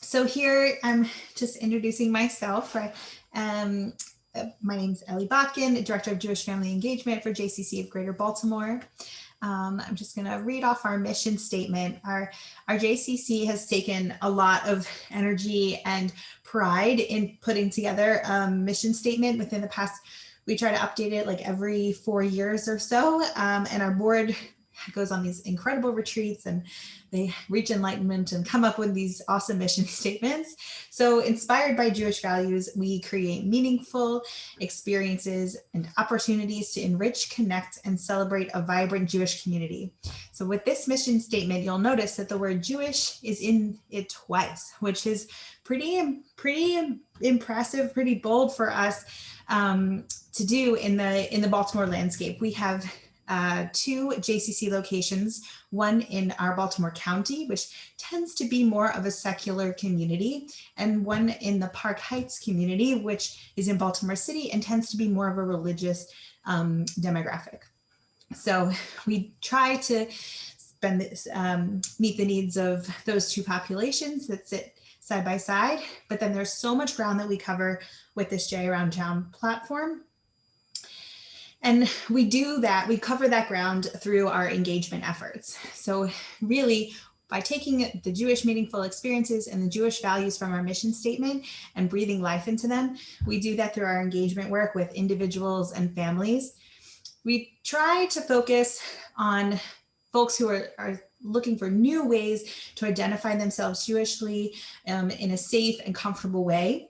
So here I'm just introducing myself. My name is Ellie Batkhan, Director of Jewish Family Engagement for JCC of Greater Baltimore. I'm just going to read off our mission statement. Our JCC has taken a lot of energy and pride in putting together a mission statement within the past. We try to update it like every 4 years or so, and our board goes on these incredible retreats and they reach enlightenment and come up with these awesome mission statements. So inspired by Jewish values, we create meaningful experiences and opportunities to enrich, connect, and celebrate a vibrant Jewish community. So with this mission statement, you'll notice that the word Jewish is in it twice, which is pretty impressive, pretty bold for us to do in the Baltimore landscape. We have 2 JCC locations, one in our Baltimore County, which tends to be more of a secular community, and one in the Park Heights community, which is in Baltimore City and tends to be more of a religious demographic. So we try to meet the needs of those 2 populations that sit side by side, but then there's so much ground that we cover with this J Around Town platform. And we do that, we cover that ground through our engagement efforts. So really, by taking the Jewish meaningful experiences and the Jewish values from our mission statement and breathing life into them, we do that through our engagement work with individuals and families. We try to focus on folks who are looking for new ways to identify themselves Jewishly in a safe and comfortable way.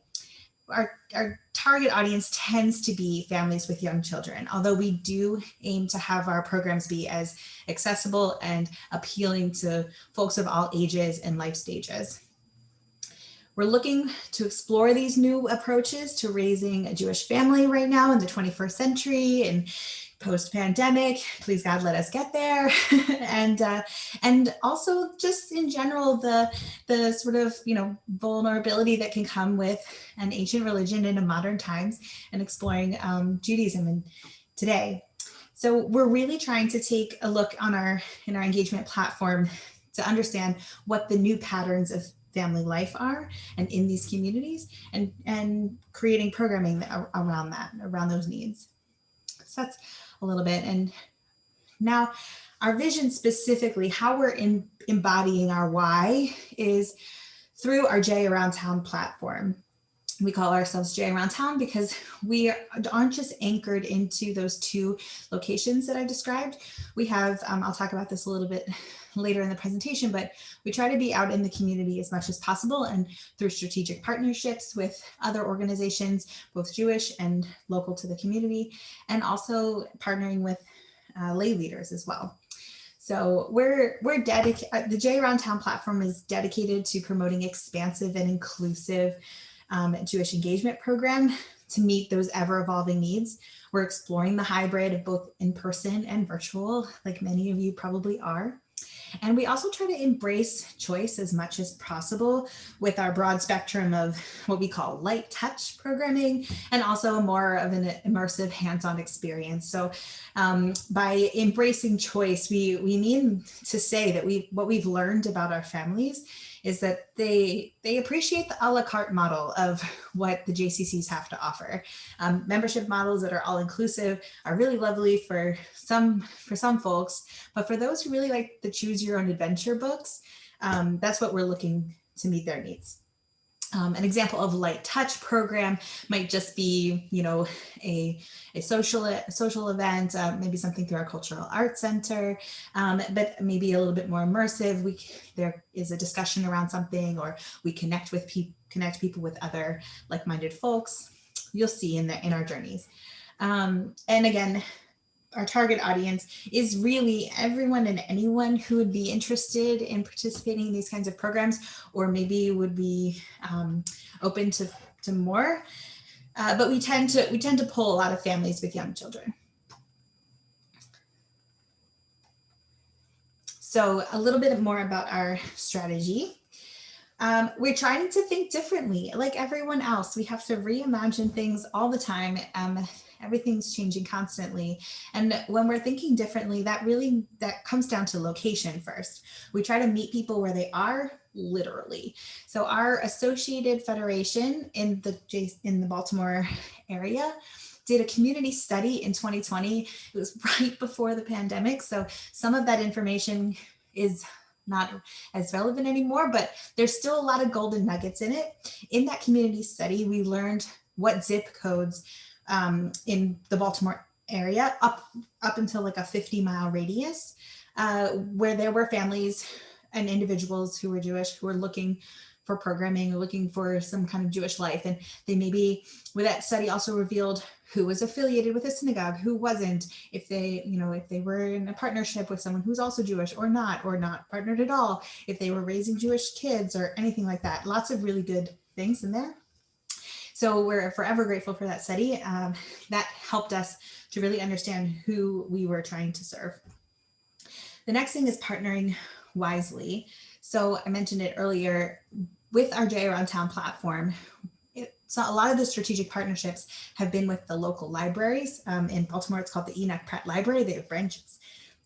Our target audience tends to be families with young children, although we do aim to have our programs be as accessible and appealing to folks of all ages and life stages. We're looking to explore these new approaches to raising a Jewish family right now in the 21st century and post-pandemic. Please God, let us get there. and also just in general, the sort of, vulnerability that can come with an ancient religion in modern times and exploring Judaism today. So we're really trying to take a look in our engagement platform to understand what the new patterns of family life are and in these communities, and creating programming around those needs. So that's a little bit. And now our vision, specifically how we're embodying our why, is through our J Around Town platform. We call ourselves J Around Town because we aren't just anchored into those 2 locations that I described. We have, I'll talk about this a little bit later in the presentation, but we try to be out in the community as much as possible, and through strategic partnerships with other organizations, both Jewish and local to the community, and also partnering with lay leaders as well. So we're dedicated, the J Around Town platform is dedicated to promoting expansive and inclusive Jewish engagement program to meet those ever-evolving needs. We're exploring the hybrid of both in-person and virtual, like many of you probably are. And we also try to embrace choice as much as possible with our broad spectrum of what we call light touch programming, and also more of an immersive hands-on experience. So by embracing choice, we mean to say that what we've learned about our families is that they appreciate the a la carte model of what the JCCs have to offer. Membership models that are all inclusive are really lovely for some folks, but for those who really like the choose your own adventure books, that's what we're looking to meet their needs. An example of light touch program might just be, a social event, maybe something through our cultural arts center, but maybe a little bit more immersive. There is a discussion around something, or we connect people with other like-minded folks. You'll see in our journeys. And again, our target audience is really everyone and anyone who would be interested in participating in these kinds of programs, or maybe would be open to more. But we tend to pull a lot of families with young children. So a little bit more about our strategy. We're trying to think differently, like everyone else. We have to reimagine things all the time. everything's changing constantly. And when we're thinking differently, that comes down to location first. We try to meet people where they are, literally. So our associated federation in the Baltimore area did a community study in 2020. It was right before the pandemic. So some of that information is not as relevant anymore, but there's still a lot of golden nuggets in it. In that community study, we learned what zip codes in the Baltimore area up until like a 50-mile radius, where there were families and individuals who were Jewish who were looking for programming or looking for some kind of Jewish life. And they maybe, with that study also revealed who was affiliated with a synagogue, who wasn't, if they were in a partnership with someone who's also Jewish or not partnered at all, if they were raising Jewish kids or anything like that. Lots of really good things in there. So we're forever grateful for that study. That helped us to really understand who we were trying to serve. The next thing is partnering wisely. So I mentioned it earlier, with our J Around Town platform, so a lot of the strategic partnerships have been with the local libraries. In Baltimore, it's called the Enoch Pratt Library. They have branches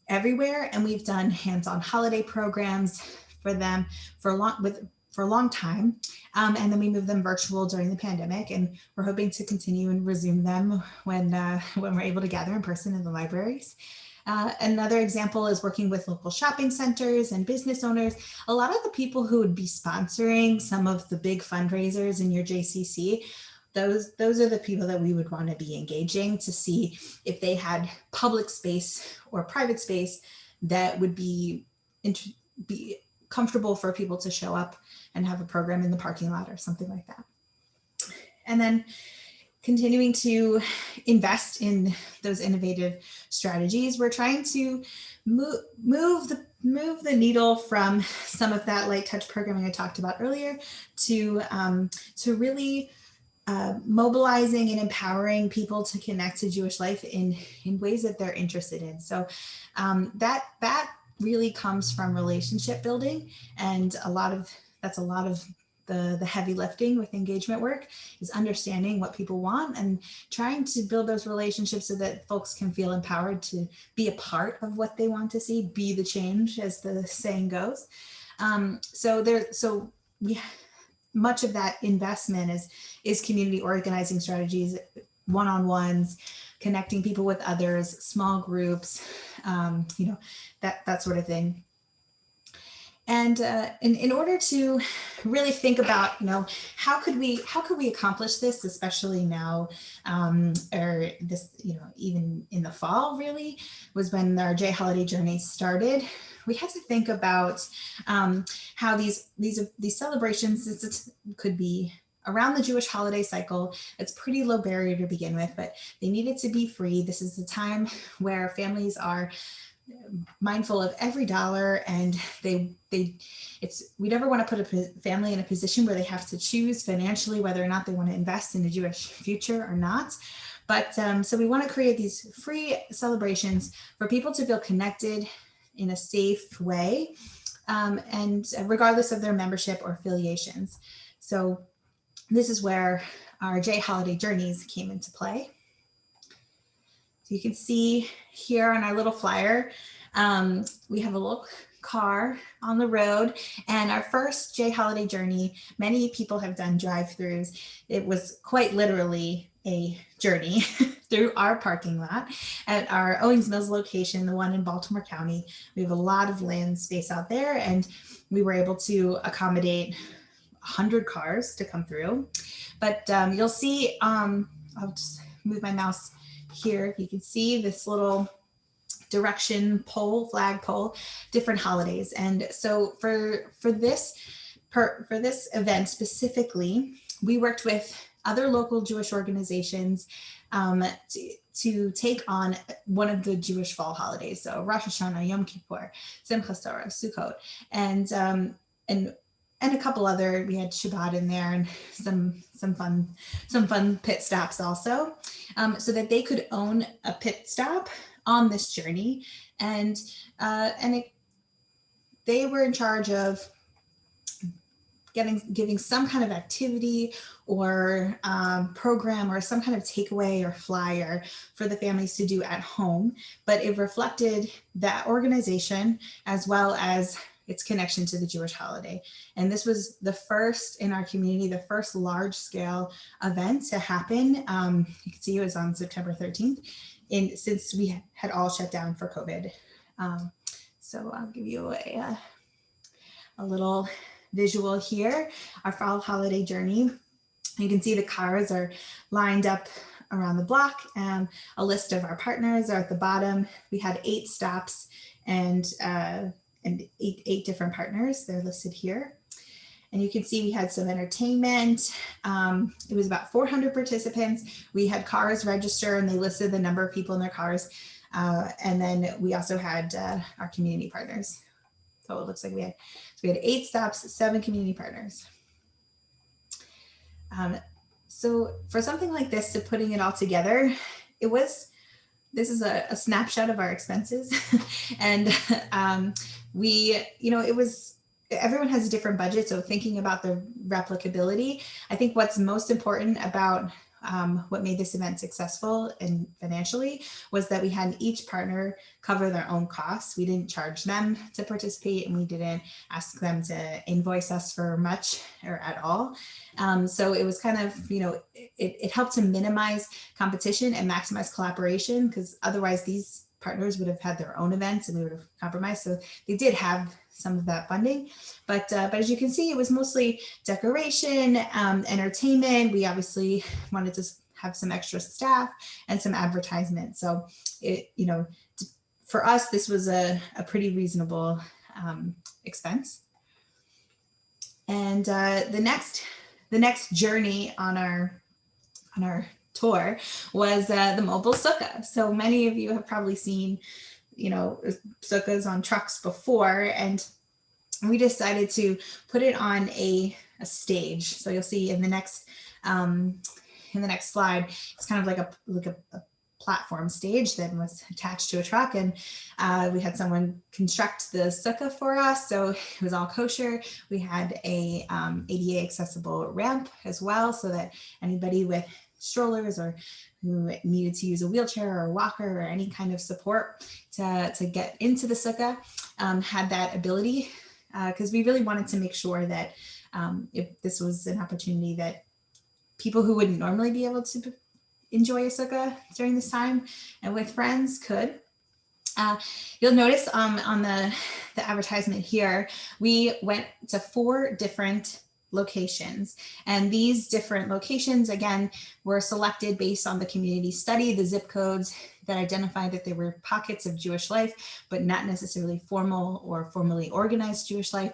everywhere. And we've done hands-on holiday programs for them for a long time. And then we moved them virtual during the pandemic, and we're hoping to continue and resume them when we're able to gather in person in the libraries. Another example is working with local shopping centers and business owners. A lot of the people who would be sponsoring some of the big fundraisers in your JCC, those are the people that we would want to be engaging to see if they had public space or private space that would be comfortable for people to show up and have a program in the parking lot or something like that. And then continuing to invest in those innovative strategies, we're trying to move the needle from some of that light touch programming I talked about earlier to really mobilizing and empowering people to connect to Jewish life in ways that they're interested in. So that really comes from relationship building, and that's a lot of the heavy lifting with engagement work is understanding what people want and trying to build those relationships so that folks can feel empowered to be a part of what they want to see, be the change, as the saying goes. So much of that investment is community organizing strategies, one-on-ones, connecting people with others, small groups, that sort of thing. And in order to really think about, how could we accomplish this, especially now, or this, even in the fall, really was when our J Holiday Journey started. We had to think about how these celebrations could be around the Jewish holiday cycle. It's pretty low barrier to begin with, but they needed to be free. This is the time where families are mindful of every dollar, and we never want to put a family in a position where they have to choose financially whether or not they want to invest in a Jewish future or not. But so we want to create these free celebrations for people to feel connected in a safe way, and regardless of their membership or affiliations. So this is where our J Holiday Journeys came into play. So you can see here on our little flyer, we have a little car on the road, and our first J Holiday Journey, many people have done drive-throughs. It was quite literally a journey through our parking lot at our Owings Mills location, the one in Baltimore County. We have a lot of land space out there, and we were able to accommodate 100 cars to come through. But you'll see, I'll just move my mouse here. You can see this little direction pole, flag pole, different holidays. And so for this event specifically, we worked with other local Jewish organizations to take on one of the Jewish fall holidays. So Rosh Hashanah, Yom Kippur, Simchas Torah, Sukkot, and a couple other, we had Shabbat in there, and some fun pit stops also, so that they could own a pit stop on this journey, and they were in charge of giving some kind of activity or program or some kind of takeaway or flyer for the families to do at home, but it reflected that organization as well as its connection to the Jewish holiday. And this was the first in our community, the first large scale event to happen. You can see it was on September 13th, since we had all shut down for COVID. So I'll give you a little visual here, our fall holiday journey. You can see the cars are lined up around the block, and a list of our partners are at the bottom. We had 8 stops and eight different partners. They're listed here. And you can see we had some entertainment. It was about 400 participants. We had cars register and they listed the number of people in their cars. And then we also had our community partners. So it looks like we had 8 stops, 7 community partners. So for something like this, to putting it all together, this is a snapshot of our expenses. And everyone has a different budget. So thinking about the replicability, I think what's most important about what made this event successful and financially was that we had each partner cover their own costs. We didn't charge them to participate, and we didn't ask them to invoice us for much or at all. So it was kind of, it helped to minimize competition and maximize collaboration, because otherwise these partners would have had their own events and we would have compromised. So they did have some of that funding, but as you can see, it was mostly decoration, entertainment. We obviously wanted to have some extra staff and some advertisement. So for us, this was a pretty reasonable expense. And the next journey on our tour was the mobile sukkah. So many of you have probably seen, sukkahs on trucks before, and we decided to put it on a stage. So you'll see in the next slide, it's kind of like a platform stage that was attached to a truck, and we had someone construct the sukkah for us, so it was all kosher. We had a ADA accessible ramp as well, so that anybody with strollers or who needed to use a wheelchair or a walker or any kind of support to get into the sukkah had that ability, because we really wanted to make sure that if this was an opportunity that people who wouldn't normally be able to enjoy a sukkah during this time and with friends could. You'll notice on the advertisement here, we went to 4 different locations, and these different locations again were selected based on the community study, the zip codes that identified that there were pockets of Jewish life, but not necessarily formal or formally organized Jewish life.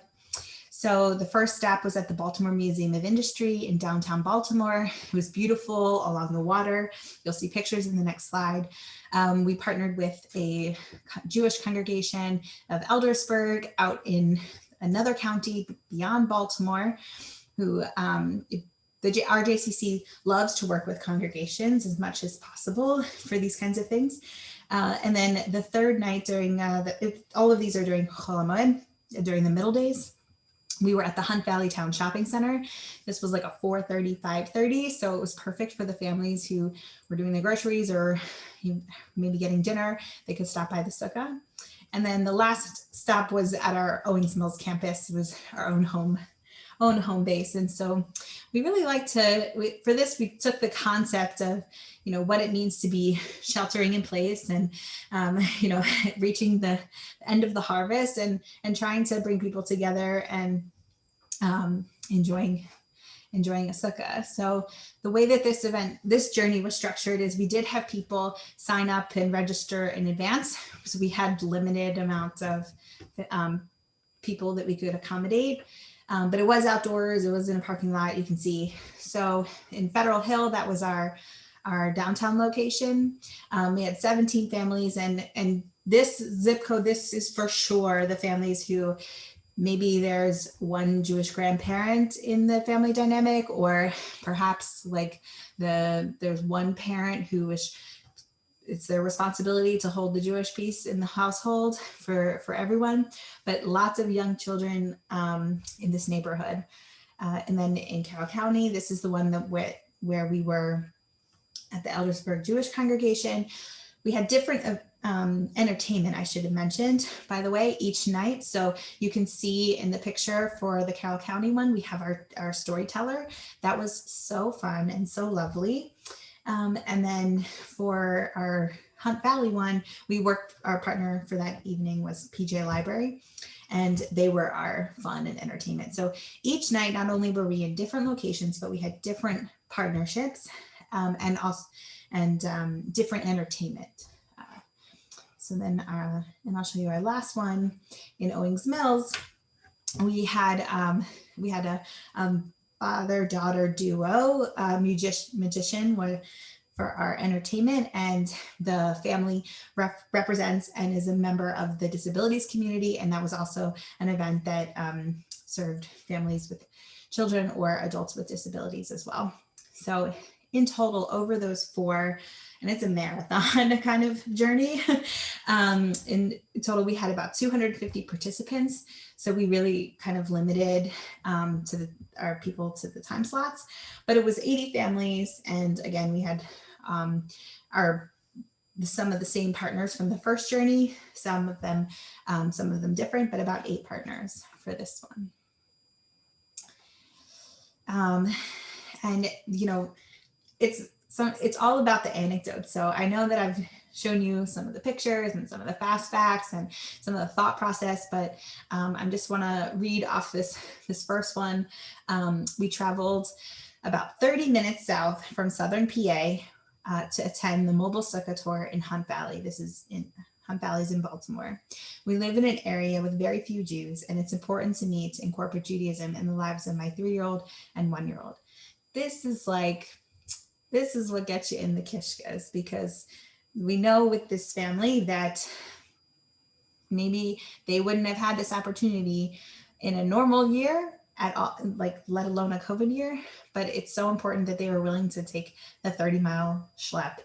So the first stop was at the Baltimore Museum of Industry in downtown Baltimore. It was beautiful along the water. You'll see pictures in the next slide. We partnered with a Jewish congregation of Eldersburg out in another county beyond Baltimore, who our JCC loves to work with congregations as much as possible for these kinds of things. And then the third night during, all of these are during Chol HaMoed, during the middle days. We were at the Hunt Valley Town Shopping Center. This was like a 4:30, 5:30. So it was perfect for the families who were doing their groceries or maybe getting dinner. They could stop by the sukkah. And then the last stop was at our Owings Mills campus. It was our own home base. And so we really like for this, we took the concept of, what it means to be sheltering in place and, reaching the end of the harvest and trying to bring people together and enjoying a sukkah. So the way that this journey was structured is we did have people sign up and register in advance. So we had limited amounts of people that we could accommodate, but it was outdoors. It was in a parking lot, you can see. So in Federal Hill, that was our downtown location. We had 17 families, and this zip code, this is for sure the families who maybe there's one Jewish grandparent in the family dynamic, or perhaps like there's one parent who it's their responsibility to hold the Jewish piece in the household for everyone, but lots of young children in this neighborhood. And then in Carroll County, this is the one that where we were at the Eldersburg Jewish congregation. We had different entertainment, I should have mentioned, by the way, each night. So you can see in the picture for the Carroll County one, we have our storyteller. That was so fun and so lovely. And then for our Hunt Valley one, our partner for that evening was PJ Library, and they were our fun and entertainment. So each night, not only were we in different locations, but we had different partnerships and different entertainment. So then, and I'll show you our last one in Owings Mills. We had a father-daughter duo, magician for our entertainment, and the family represents and is a member of the disabilities community. And that was also an event that served families with children or adults with disabilities as well. So in total, over those 4, and it's a marathon kind of journey. In total, we had about 250 participants. So we really kind of limited our people to the time slots, but it was 80 families. And again, we had some of the same partners from the first journey, some of them different, but about 8 partners for this one. And you know, it's all about the anecdotes. So I know that I've shown you some of the pictures and some of the fast facts and some of the thought process, but I just want to read off this first one. We traveled about 30 minutes south from southern PA to attend the mobile Sukkah tour in Hunt Valley. Hunt Valley's in Baltimore. We live in an area with very few Jews, and it's important to me to incorporate Judaism in the lives of my 3-year-old and 1-year-old. This is what gets you in the kishkas, because we know with this family that maybe they wouldn't have had this opportunity in a normal year at all, like let alone a COVID year, but it's so important that they were willing to take the 30-mile schlep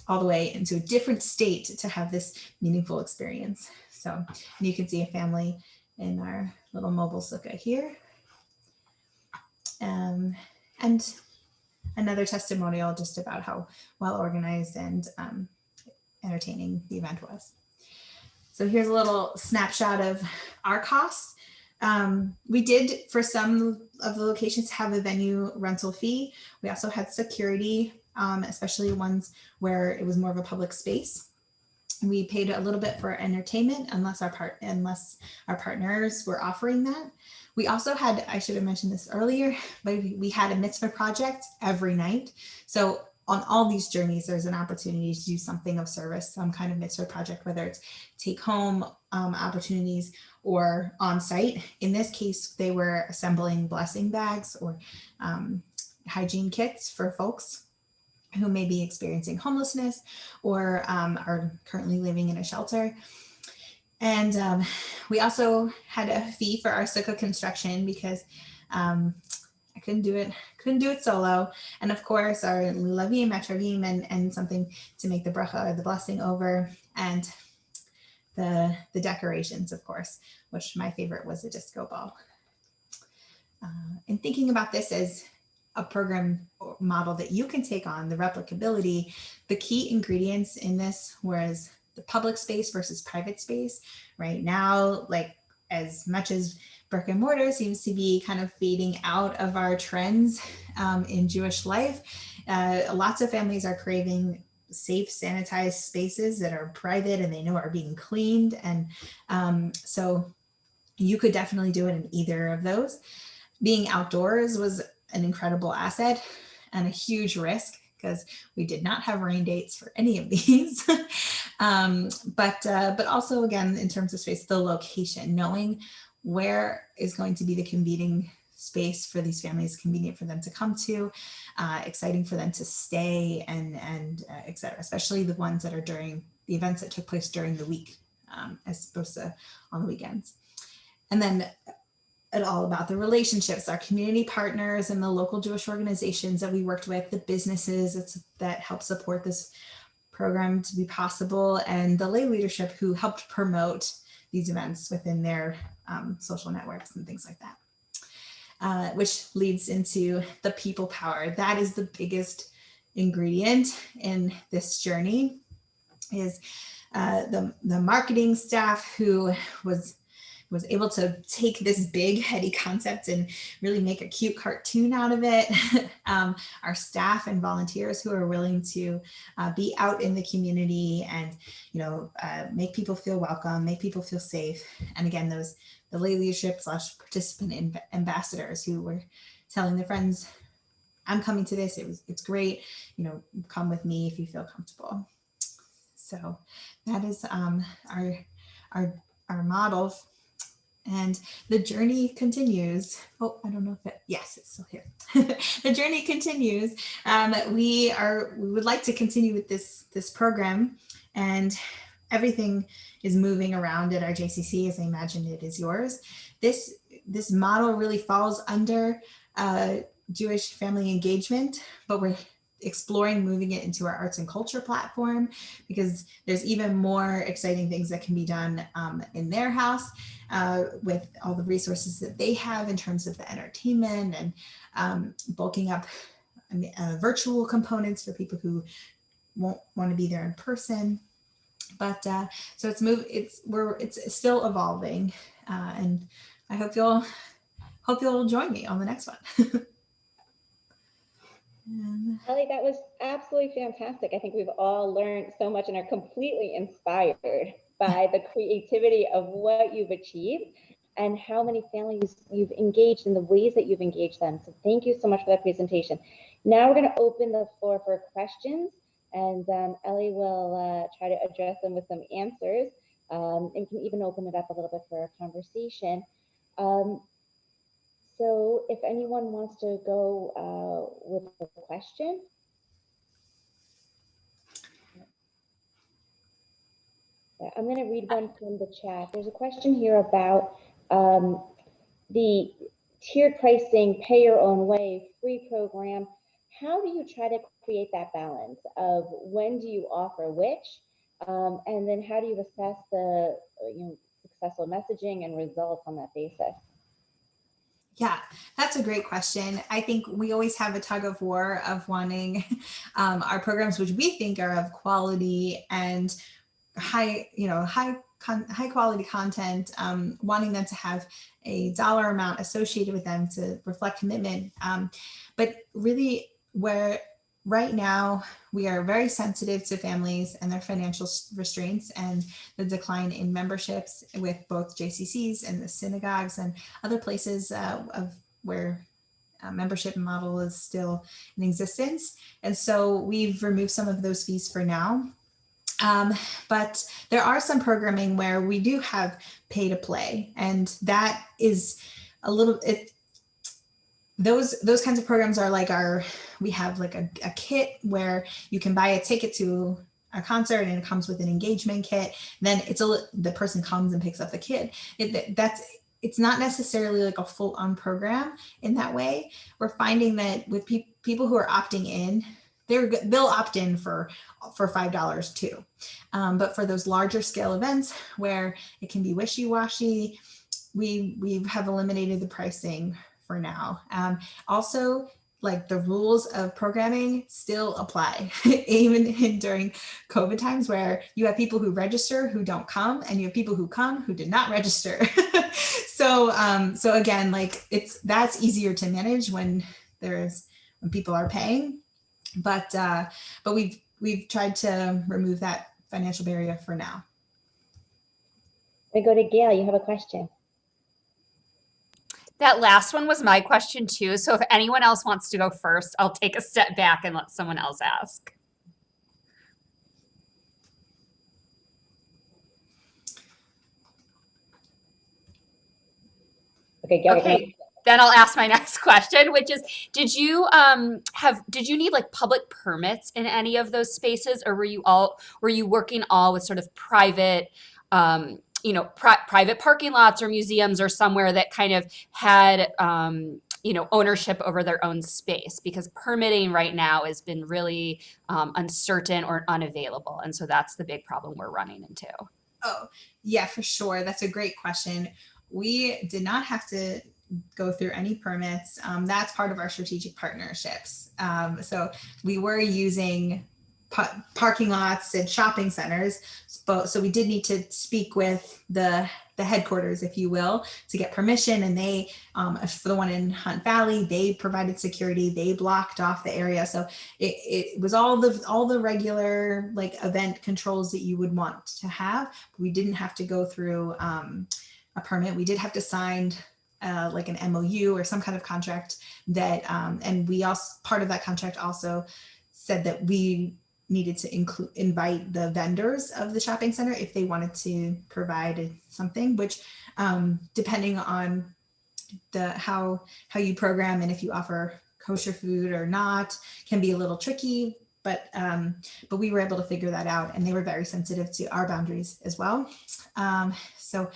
all the way into a different state to have this meaningful experience. So you can see a family in our little mobile sukkah here. And another testimonial just about how well organized and entertaining the event was. So here's a little snapshot of our costs. We did, for some of the locations, have a venue rental fee. We also had security, especially ones where it was more of a public space. We paid a little bit for entertainment unless our partners were offering that. We also had, I should have mentioned this earlier, but we had a Mitzvah Project every night. So on all these journeys, there's an opportunity to do something of service, some kind of Mitzvah Project, whether it's take home opportunities or on site. In this case, they were assembling blessing bags or hygiene kits for folks who may be experiencing homelessness or are currently living in a shelter. And we also had a fee for our sukkah construction because I couldn't do it solo. And of course, our Levim, Metrovim, and something to make the bracha or the blessing over, and the decorations, of course, which my favorite was the disco ball. And thinking about this as a program model that you can take on, the replicability, the key ingredients in this was the public space versus private space. Right now, like as much as brick and mortar seems to be kind of fading out of our trends in Jewish life, lots of families are craving safe, sanitized spaces that are private and they know are being cleaned. And so you could definitely do it in either of those. Being outdoors was an incredible asset and a huge risk because we did not have rain dates for any of these. But also, again, in terms of space, the location, knowing where is going to be the convening space for these families, convenient for them to come to, exciting for them to stay, and et cetera, especially the ones that are during the events that took place during the week, as opposed to on the weekends. And then it all about the relationships, our community partners and the local Jewish organizations that we worked with, the businesses that help support this program to be possible, and the lay leadership who helped promote these events within their social networks and things like that. which leads into the people power. That is the biggest ingredient in this journey, is the marketing staff who was able to take this big heady concept and really make a cute cartoon out of it. Our staff and volunteers who are willing to be out in the community and, make people feel welcome, make people feel safe. And again, the lay leadership / participant ambassadors who were telling their friends, I'm coming to this. It's great. Come with me if you feel comfortable. So that is our model. And the journey continues. Oh, I don't know if yes, it's still here. The journey continues. We would like to continue with this program, and everything is moving around at our JCC as I imagine it is yours. This model really falls under Jewish family engagement, but we're exploring moving it into our arts and culture platform, because there's even more exciting things that can be done in their house with all the resources that they have in terms of the entertainment and bulking up virtual components for people who won't want to be there in person. But so it's still evolving, and I hope you'll join me on the next one. Ellie, that was absolutely fantastic. I think we've all learned so much and are completely inspired by the creativity of what you've achieved and how many families you've engaged in the ways that you've engaged them. So thank you so much for that presentation. Now we're going to open the floor for questions, and Ellie will try to address them with some answers, and can even open it up a little bit for a conversation. So if anyone wants to go with a question. I'm going to read one from the chat. There's a question here about the tiered pricing, pay your own way, free program. How do you try to create that balance of when do you offer which, and then how do you assess the successful messaging and results on that basis? Yeah, that's a great question. I think we always have a tug of war of wanting our programs, which we think are of quality and high quality content, wanting them to have a dollar amount associated with them to reflect commitment. But really, right now we are very sensitive to families and their financial restraints and the decline in memberships with both JCCs and the synagogues and other places of where membership model is still in existence. And so we've removed some of those fees for now. But there are some programming where we do have pay to play, and that is a little, those kinds of programs are like we have like a kit where you can buy a ticket to a concert and it comes with an engagement kit. Then the person comes and picks up the kit. It's not necessarily like a full-on program in that way. We're finding that with people who are opting in, they'll opt in for $5 too. But for those larger scale events where it can be wishy-washy, we have eliminated the pricing for now. Also, like the rules of programming still apply, even during COVID times, where you have people who register who don't come, and you have people who come who did not register. So again, like that's easier to manage when people are paying, but we've tried to remove that financial barrier for now. We go to Gail. You have a question. That last one was my question too. So if anyone else wants to go first, I'll take a step back and let someone else ask. Okay, Gail. Okay. Then I'll ask my next question, which is, did you need like public permits in any of those spaces, or were you working all with sort of private, private parking lots or museums or somewhere that kind of had, ownership over their own space? Because permitting right now has been really uncertain or unavailable. And so that's the big problem we're running into. Oh, yeah, for sure. That's a great question. We did not have to go through any permits. That's part of our strategic partnerships. So we were using parking lots and shopping centers, so we did need to speak with the headquarters, if you will, to get permission. And they, for the one in Hunt Valley, they provided security. They blocked off the area. So it was all the regular like event controls that you would want to have. We didn't have to go through a permit. We did have to sign like an MOU or some kind of contract that, and we also, part of that contract also said that we needed to invite the vendors of the shopping center if they wanted to provide something, which depending on how you program and if you offer kosher food or not can be a little tricky, but we were able to figure that out, and they were very sensitive to our boundaries as well. So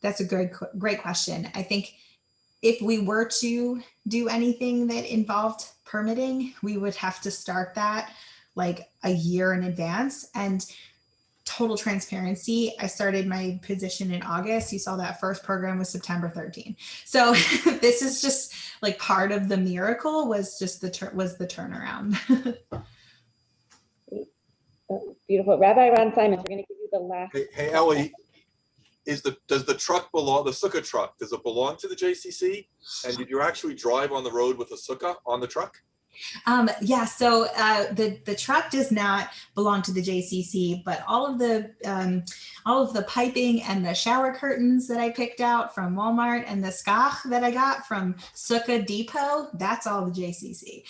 that's a great question. I think if we were to do anything that involved permitting, we would have to start that like a year in advance. And total transparency, I started my position in August. You saw that first program was September 13. So this is just like part of the miracle was just the turnaround. Beautiful. Rabbi Ron Simons, we're going to give you the last. Hey Ellie, does the truck belong, the Sukkah truck, does it belong to the JCC? And did you actually drive on the road with a Sukkah on the truck? Yeah, so the truck does not belong to the JCC, but all of the piping and the shower curtains that I picked out from Walmart and the skach that I got from Sukkah Depot, that's all the JCC.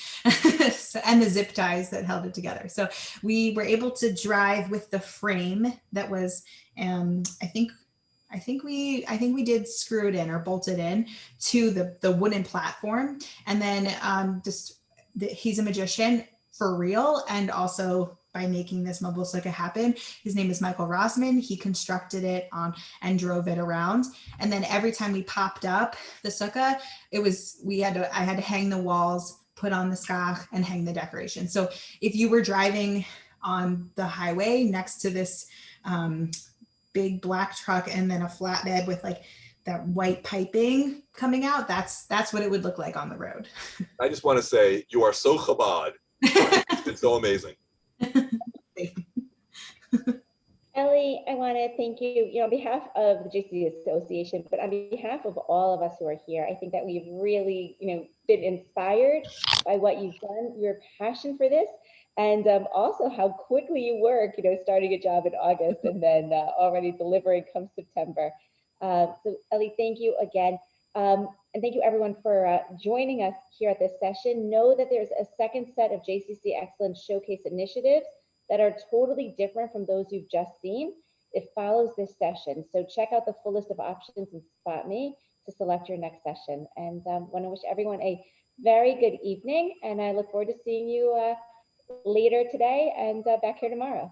So, and the zip ties that held it together. So we were able to drive with the frame that was, I think we did screw it in or bolt it in to the wooden platform, and then he's a magician for real, and also by making this mobile sukkah happen. His name is Michael Rossman. He constructed it and drove it around. And then every time we popped up the sukkah, I had to hang the walls, put on the skach, and hang the decoration. So if you were driving on the highway next to this big black truck and then a flatbed with like that white piping coming out, that's what it would look like on the road. I just want to say you are so Chabad. It's so amazing. Ellie, I want to thank you, on behalf of the JCC Association, but on behalf of all of us who are here. I think that we've really, been inspired by what you've done, your passion for this, and also how quickly you work, starting a job in August and then already delivering come September. So Ellie, thank you again. And thank you everyone for joining us here at this session. Know that there's a second set of JCC Excellence Showcase initiatives that are totally different from those you've just seen. It follows this session. So check out the full list of options and spot me to select your next session. And want to wish everyone a very good evening. And I look forward to seeing you later today and back here tomorrow.